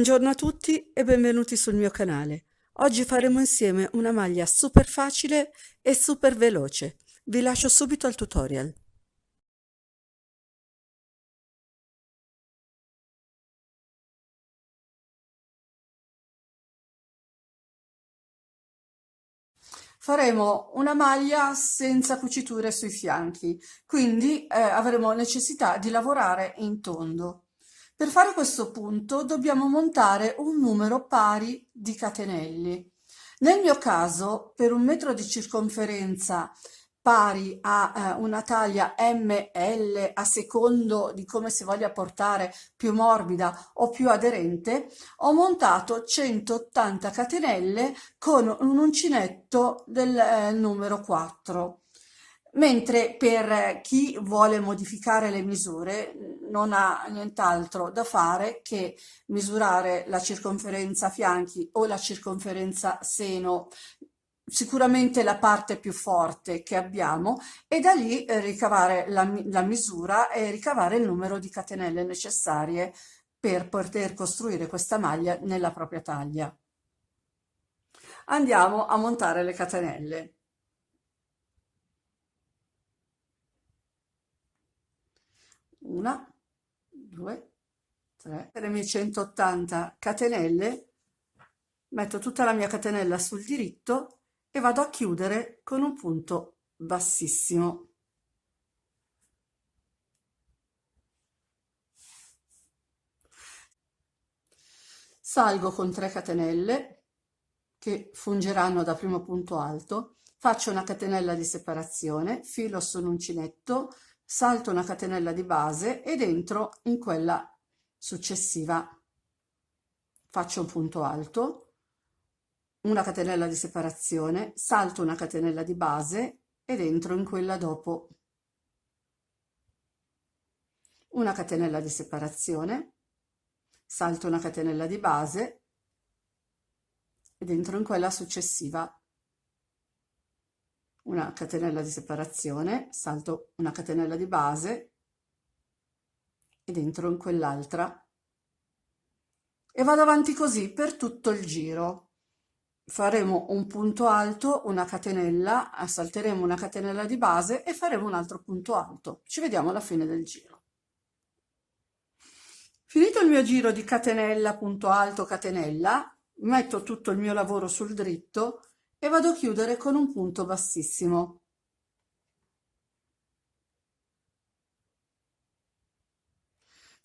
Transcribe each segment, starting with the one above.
Buongiorno a tutti e benvenuti sul mio canale. Oggi faremo insieme una maglia super facile e super veloce. Vi lascio subito al tutorial. Faremo una maglia senza cuciture sui fianchi, quindi avremo necessità di lavorare in tondo. Per fare questo punto dobbiamo montare un numero pari di catenelli. Nel mio caso, per 1 metro di circonferenza pari a una taglia ML, a secondo di come si voglia portare, più morbida o più aderente, ho montato 180 catenelle con un uncinetto del numero 4. Mentre per chi vuole modificare le misure non ha nient'altro da fare che misurare la circonferenza fianchi o la circonferenza seno, sicuramente la parte più forte che abbiamo, e da lì ricavare la misura e ricavare il numero di catenelle necessarie per poter costruire questa maglia nella propria taglia. Andiamo a montare le catenelle. Una, due, tre. Per le mie 180 catenelle metto tutta la mia catenella sul diritto e vado a chiudere con un punto bassissimo. Salgo con 3 catenelle che fungeranno da primo punto alto, faccio una catenella di separazione, filo su un uncinetto, salto una catenella di base ed entro in quella successiva. Faccio un punto alto, una catenella di separazione, salto una catenella di base ed entro in quella dopo. Una catenella di separazione, salto una catenella di base ed entro in quella successiva. Una catenella di separazione, salto una catenella di base ed entro in quell'altra. E vado avanti così per tutto il giro. Faremo un punto alto, una catenella, salteremo una catenella di base e faremo un altro punto alto. Ci vediamo alla fine del giro. Finito il mio giro di catenella, punto alto, catenella, metto tutto il mio lavoro sul dritto e vado a chiudere con un punto bassissimo.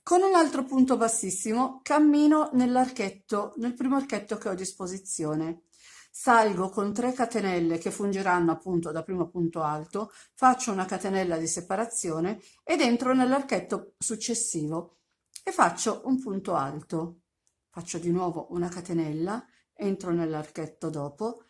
Con un altro punto bassissimo cammino nell'archetto, nel primo archetto che ho a disposizione. Salgo con 3 catenelle che fungeranno appunto da primo punto alto, faccio una catenella di separazione ed entro nell'archetto successivo e faccio un punto alto. Faccio di nuovo una catenella, entro nell'archetto dopo,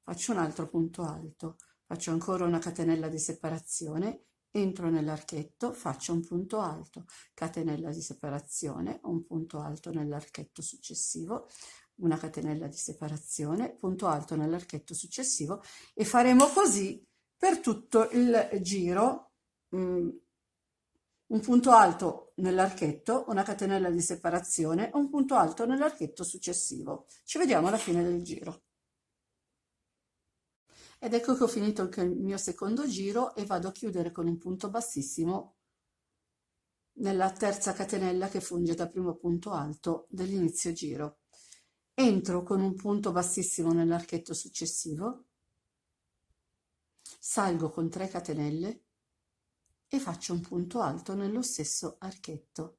faccio un altro punto alto, faccio ancora una catenella di separazione, entro nell'archetto, faccio un punto alto, catenella di separazione, un punto alto nell'archetto successivo, una catenella di separazione, punto alto nell'archetto successivo e faremo così per tutto il giro. Un punto alto nell'archetto, una catenella di separazione, un punto alto nell'archetto successivo. Ci vediamo alla fine del giro. Ed ecco che ho finito anche il mio secondo giro e vado a chiudere con un punto bassissimo nella terza catenella che funge da primo punto alto dell'inizio giro. Entro con un punto bassissimo nell'archetto successivo, salgo con 3 catenelle e faccio un punto alto nello stesso archetto.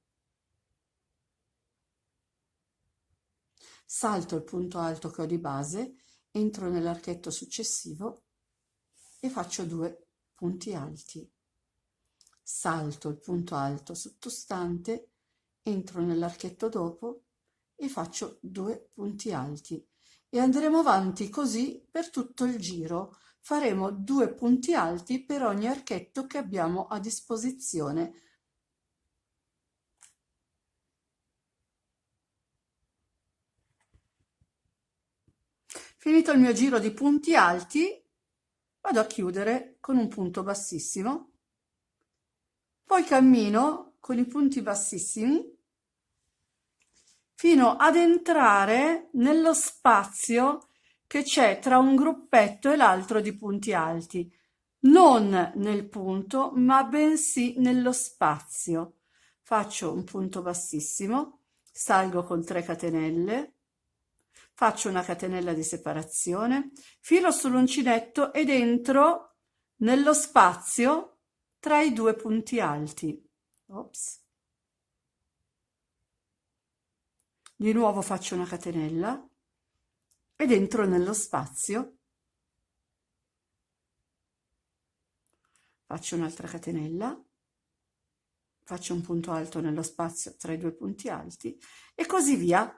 Salto il punto alto che ho di base, entro nell'archetto successivo e faccio 2 punti alti. Salto il punto alto sottostante, entro nell'archetto dopo e faccio 2 punti alti e andremo avanti così per tutto il giro. Faremo 2 punti alti per ogni archetto che abbiamo a disposizione. Finito il mio giro di punti alti, vado a chiudere con un punto bassissimo, poi cammino con i punti bassissimi fino ad entrare nello spazio che c'è tra un gruppetto e l'altro di punti alti, non nel punto, ma bensì nello spazio. Faccio un punto bassissimo, salgo con 3 catenelle, faccio una catenella di separazione, filo sull'uncinetto ed entro nello spazio tra i 2 punti alti. Ops. Di nuovo faccio una catenella ed entro nello spazio, faccio un'altra catenella, faccio un punto alto nello spazio tra i 2 punti alti e così via.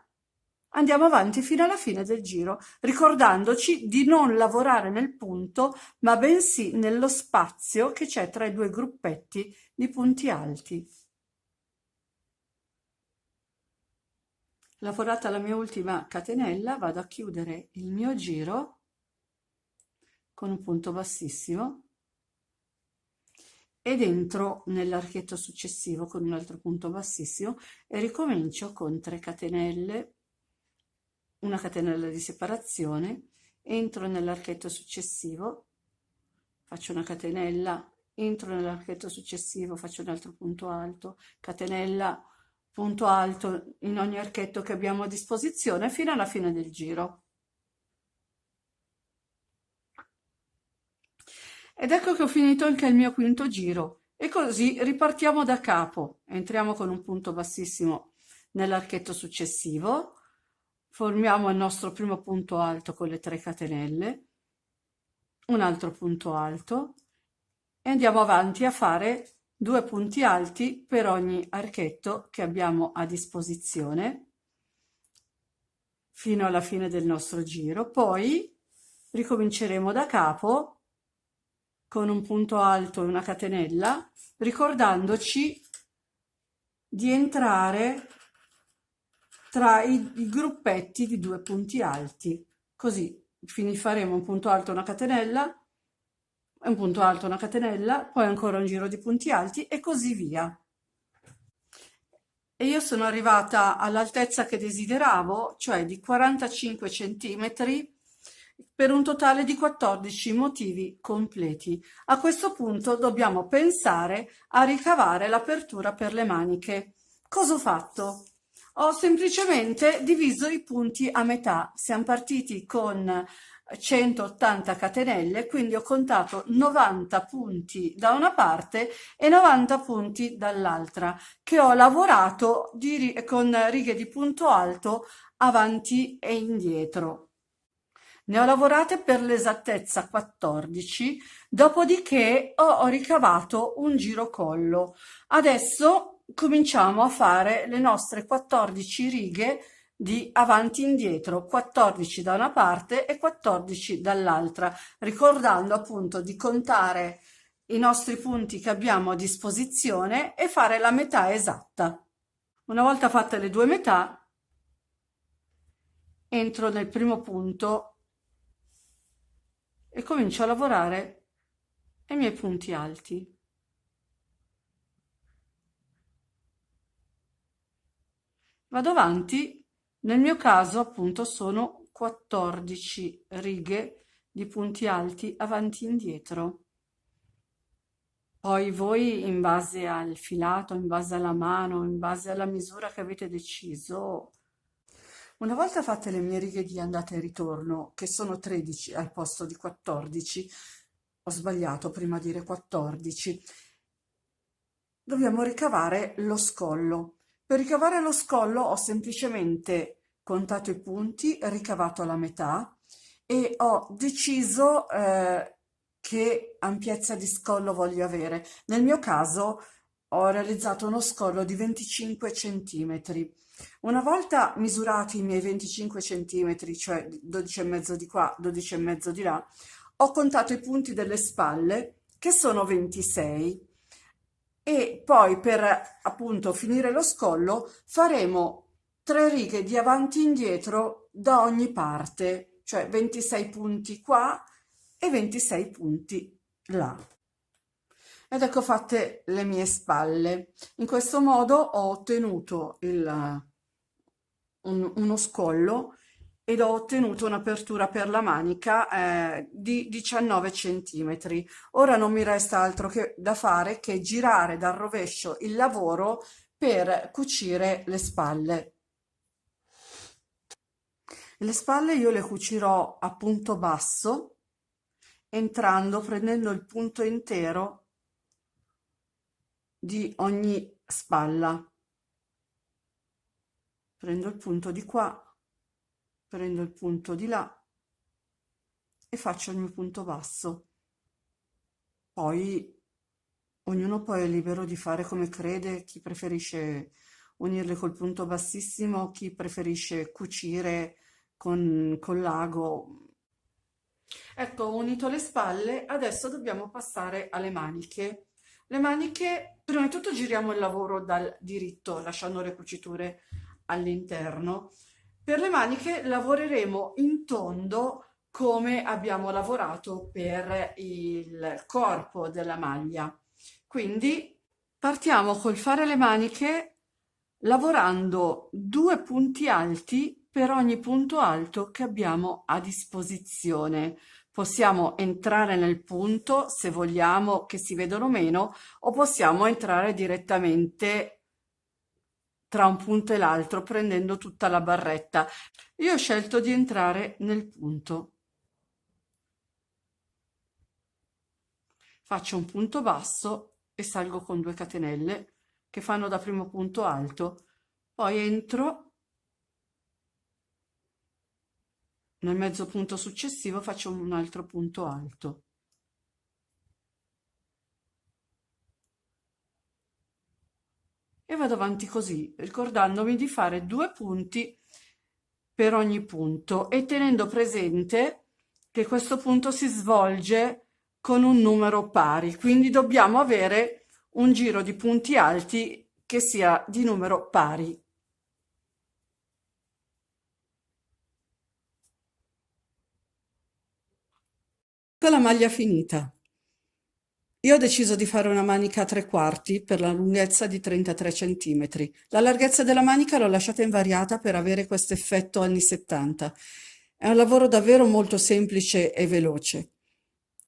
Andiamo avanti fino alla fine del giro, ricordandoci di non lavorare nel punto, ma bensì nello spazio che c'è tra i 2 gruppetti di punti alti. Lavorata la mia ultima catenella, vado a chiudere il mio giro con un punto bassissimo ed entro nell'archetto successivo con un altro punto bassissimo e ricomincio con 3 catenelle, una catenella di separazione, entro nell'archetto successivo, faccio una catenella, entro nell'archetto successivo, faccio un altro punto alto, catenella, punto alto in ogni archetto che abbiamo a disposizione fino alla fine del giro. Ed ecco che ho finito anche il mio quinto giro e così ripartiamo da capo. Entriamo con un punto bassissimo nell'archetto successivo, formiamo il nostro primo punto alto con le 3 catenelle, un altro punto alto e andiamo avanti a fare 2 punti alti per ogni archetto che abbiamo a disposizione fino alla fine del nostro giro. Poi ricominceremo da capo con un punto alto e una catenella, ricordandoci di entrare tra i gruppetti di 2 punti alti. Così faremo un punto alto, una catenella, un punto alto, una catenella, poi ancora un giro di punti alti e così via. E io sono arrivata all'altezza che desideravo, cioè di 45 centimetri, per un totale di 14 motivi completi. A questo punto dobbiamo pensare a ricavare l'apertura per le maniche. Cosa ho fatto? Ho semplicemente diviso i punti a metà. Siamo partiti con 180 catenelle, quindi ho contato 90 punti da una parte e 90 punti dall'altra, che ho lavorato con righe di punto alto avanti e indietro. Ne ho lavorate per l'esattezza 14, dopodiché ho ricavato un girocollo. Adesso cominciamo a fare le nostre 14 righe di avanti e indietro, 14 da una parte e 14 dall'altra, ricordando appunto di contare i nostri punti che abbiamo a disposizione e fare la metà esatta. Una volta fatte le 2 metà, entro nel primo punto e comincio a lavorare ai miei punti alti. Vado avanti, nel mio caso appunto sono 14 righe di punti alti avanti e indietro. Poi voi in base al filato, in base alla mano, in base alla misura che avete deciso. Una volta fatte le mie righe di andata e ritorno, che sono 13 al posto di 14, ho sbagliato prima a dire 14, dobbiamo ricavare lo scollo. Per ricavare lo scollo ho semplicemente contato i punti, ricavato la metà e ho deciso che ampiezza di scollo voglio avere. Nel mio caso ho realizzato uno scollo di 25 centimetri. Una volta misurati i miei 25 centimetri, cioè 12,5 di qua, 12,5 di là, ho contato i punti delle spalle, che sono 26. E poi per appunto finire lo scollo faremo 3 righe di avanti e indietro da ogni parte, cioè 26 punti qua e 26 punti là. Ed ecco fatte le mie spalle. In questo modo ho ottenuto uno scollo ed ho ottenuto un'apertura per la manica di 19 centimetri. Ora non mi resta altro da fare che girare dal rovescio il lavoro per cucire le spalle. Le spalle io le cucirò a punto basso, prendendo il punto intero di ogni spalla. Prendo il punto di qua, prendo il punto di là e faccio il mio punto basso. Poi ognuno poi è libero di fare come crede, chi preferisce unirle col punto bassissimo, chi preferisce cucire con l'ago. Ecco, ho unito le spalle, adesso dobbiamo passare alle maniche. Le maniche, prima di tutto giriamo il lavoro dal diritto, lasciando le cuciture all'interno. Per le maniche lavoreremo in tondo come abbiamo lavorato per il corpo della maglia. Quindi partiamo col fare le maniche lavorando 2 punti alti per ogni punto alto che abbiamo a disposizione. Possiamo entrare nel punto se vogliamo che si vedano meno o possiamo entrare direttamente tra un punto e l'altro prendendo tutta la barretta. Io ho scelto di entrare nel punto. Faccio un punto basso e salgo con 2 catenelle che fanno da primo punto alto. Poi entro nel mezzo punto successivo, faccio un altro punto alto. E vado avanti così, ricordandomi di fare 2 punti per ogni punto e tenendo presente che questo punto si svolge con un numero pari, quindi dobbiamo avere un giro di punti alti che sia di numero pari. Con la maglia finita. Io ho deciso di fare una manica a 3/4 per la lunghezza di 33 centimetri. La larghezza della manica l'ho lasciata invariata per avere questo effetto anni 70. È un lavoro davvero molto semplice e veloce.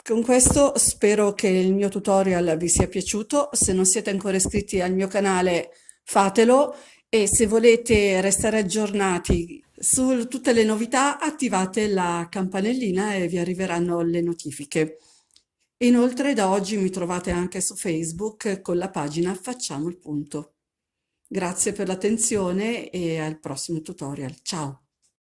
Con questo spero che il mio tutorial vi sia piaciuto. Se non siete ancora iscritti al mio canale, fatelo, e se volete restare aggiornati su tutte le novità, attivate la campanellina e vi arriveranno le notifiche. Inoltre da oggi mi trovate anche su Facebook con la pagina Facciamo il punto. Grazie per l'attenzione e al prossimo tutorial. Ciao!